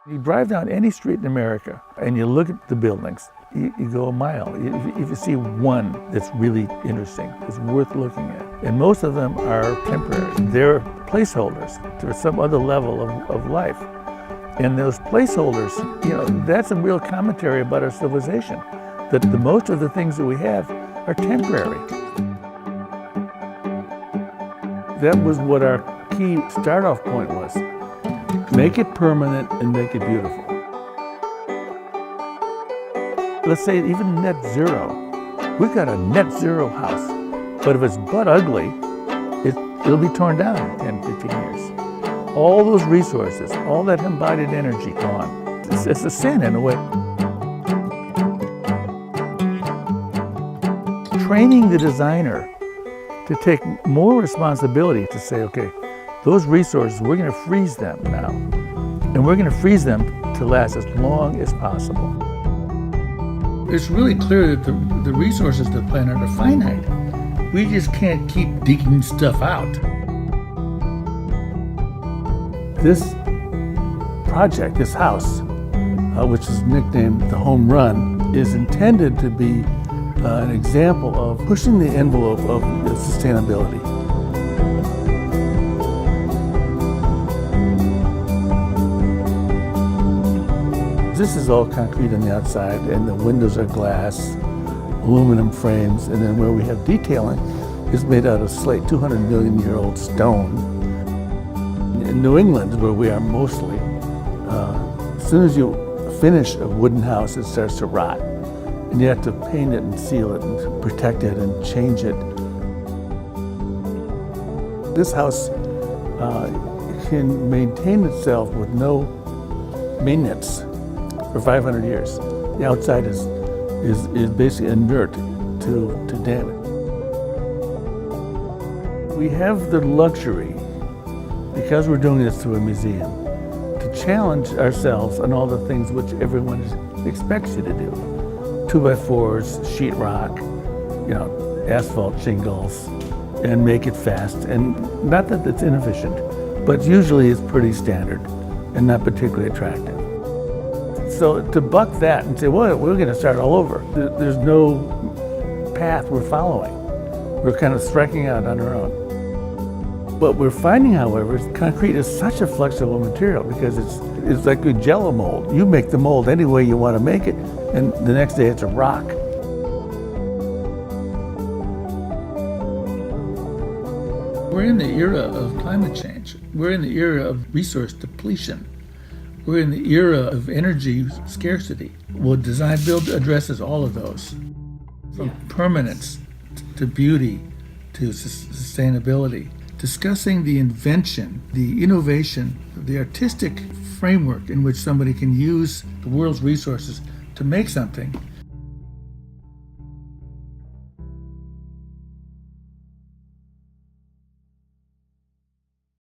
You drive down any street in America and you look at the buildings, you go a mile. If you see one that's really interesting, it's worth looking at. And most of them are temporary. They're placeholders to some other level of life. And those placeholders, that's a real commentary about our civilization, that the most of the things that we have are temporary. That was what our key start-off point was. Make it permanent and make it beautiful. Let's say even net zero. We've got a net zero house, but if it's but ugly, it'll be torn down in 10, 15 years. All those resources, all that embodied energy gone. It's a sin in a way. Training the designer to take more responsibility to say, okay, those resources, we're going to freeze them now. And we're going to freeze them to last as long as possible. It's really clear that the resources of the planet are finite. We just can't keep digging stuff out. This project, this house, which is nicknamed the Home Run, is intended to be an example of pushing the envelope of sustainability. This is all concrete on the outside, and the windows are glass, aluminum frames, and then where we have detailing is made out of slate, 200 million year old stone. In New England, where we are mostly, as soon as you finish a wooden house, it starts to rot. And you have to paint it and seal it and protect it and change it. This house can maintain itself with no maintenance for 500 years. The outside is basically inert to damage. We have the luxury, because we're doing this through a museum, to challenge ourselves on all the things which everyone expects you to do. 2x4s, sheetrock, asphalt shingles, and make it fast. And not that it's inefficient, but usually it's pretty standard and not particularly attractive. So to buck that and say, well, we're going to start all over. There's no path we're following. We're kind of striking out on our own. What we're finding, however, is concrete is such a flexible material because it's like a Jell-O mold. You make the mold any way you want to make it, and the next day it's a rock. We're in the era of climate change. We're in the era of resource depletion. We're in the era of energy scarcity. Well, design build addresses all of those, from permanence to beauty to sustainability. Discussing the invention, the innovation, the artistic framework in which somebody can use the world's resources to make something